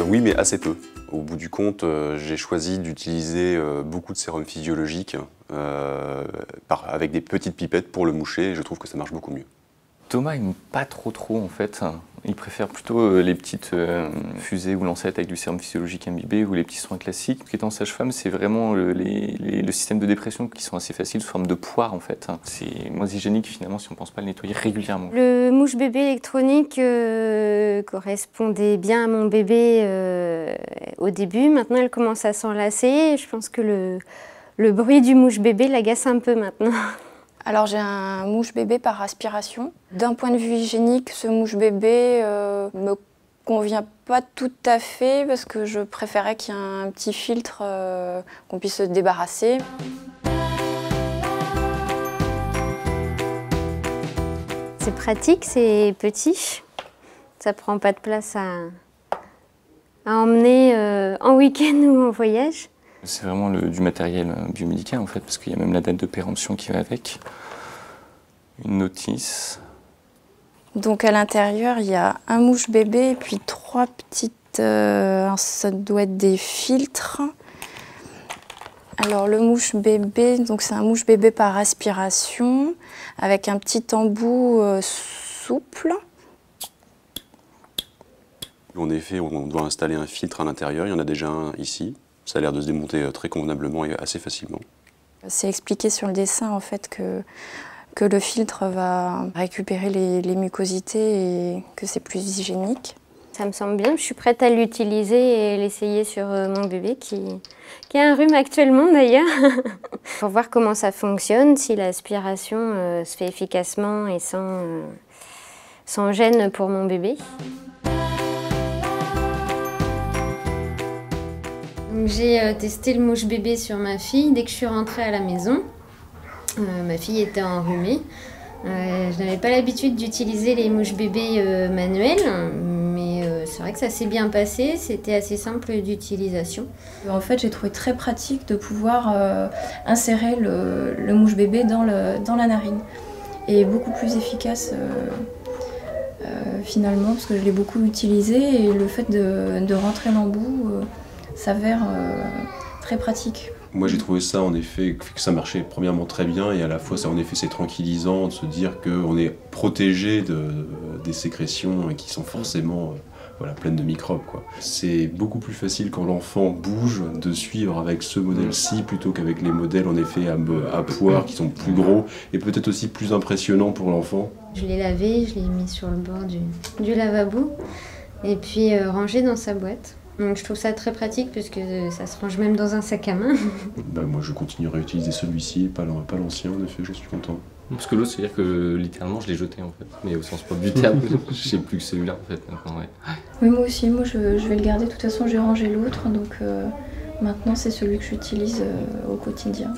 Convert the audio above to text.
Oui, mais assez peu. Au bout du compte, j'ai choisi d'utiliser beaucoup de sérum physiologique avec des petites pipettes pour le moucher et je trouve que ça marche beaucoup mieux. Thomas il n'aime pas trop en fait. Il préfère plutôt les petites fusées ou lancettes avec du sérum physiologique imbibé ou les petits soins classiques. Étant sage-femme, c'est vraiment le système de dépression qui sont assez faciles sous forme de poire en fait. C'est moins hygiénique finalement si on ne pense pas le nettoyer régulièrement. Le mouche bébé électronique correspondait bien à mon bébé au début. Maintenant, elle commence à s'enlacer. Je pense que le bruit du mouche bébé l'agace un peu maintenant. Alors j'ai un mouche bébé par aspiration. D'un point de vue hygiénique, ce mouche bébé me convient pas tout à fait parce que je préférais qu'il y ait un petit filtre qu'on puisse se débarrasser. C'est pratique, c'est petit. Ça prend pas de place à emmener en week-end ou en voyage. C'est vraiment du matériel biomédical en fait, parce qu'il y a même la date de péremption qui va avec. Une notice. Donc à l'intérieur, il y a un mouche bébé et puis 3 petites... ça doit être des filtres. Alors le mouche bébé, donc c'est un mouche bébé par aspiration, avec un petit embout souple. En effet, on doit installer un filtre à l'intérieur, il y en a déjà un ici. Ça a l'air de se démonter très convenablement et assez facilement. C'est expliqué sur le dessin en fait que le filtre va récupérer les mucosités et que c'est plus hygiénique. Ça me semble bien, je suis prête à l'utiliser et l'essayer sur mon bébé qui a un rhume actuellement d'ailleurs. Pour voir comment ça fonctionne, si l'aspiration se fait efficacement et sans gêne pour mon bébé. J'ai testé le mouche bébé sur ma fille dès que je suis rentrée à la maison. Ma fille était enrhumée. Je n'avais pas l'habitude d'utiliser les mouches bébés manuels, mais c'est vrai que ça s'est bien passé, c'était assez simple d'utilisation. En fait, j'ai trouvé très pratique de pouvoir insérer le mouche bébé dans la narine. Et beaucoup plus efficace finalement, parce que je l'ai beaucoup utilisé et le fait de rentrer l'embout s'avère très pratique. Moi j'ai trouvé ça en effet que ça marchait premièrement très bien et à la fois ça en effet c'est tranquillisant de se dire qu'on est protégé des sécrétions qui sont forcément pleines de microbes. C'est beaucoup plus facile quand l'enfant bouge de suivre avec ce modèle-ci plutôt qu'avec les modèles en effet à poire qui sont plus gros et peut-être aussi plus impressionnants pour l'enfant. Je l'ai lavé, je l'ai mis sur le bord du lavabo et puis rangé dans sa boîte. Donc je trouve ça très pratique parce que ça se range même dans un sac à main. Moi je continuerai à utiliser celui-ci et pas l'ancien, en effet, je suis content. Parce que l'autre, c'est-à-dire que littéralement je l'ai jeté en fait, mais au sens propre du terme, je sais plus que celui-là en fait maintenant. Ouais. Oui, moi aussi, je vais le garder, de toute façon j'ai rangé l'autre, donc maintenant c'est celui que j'utilise au quotidien.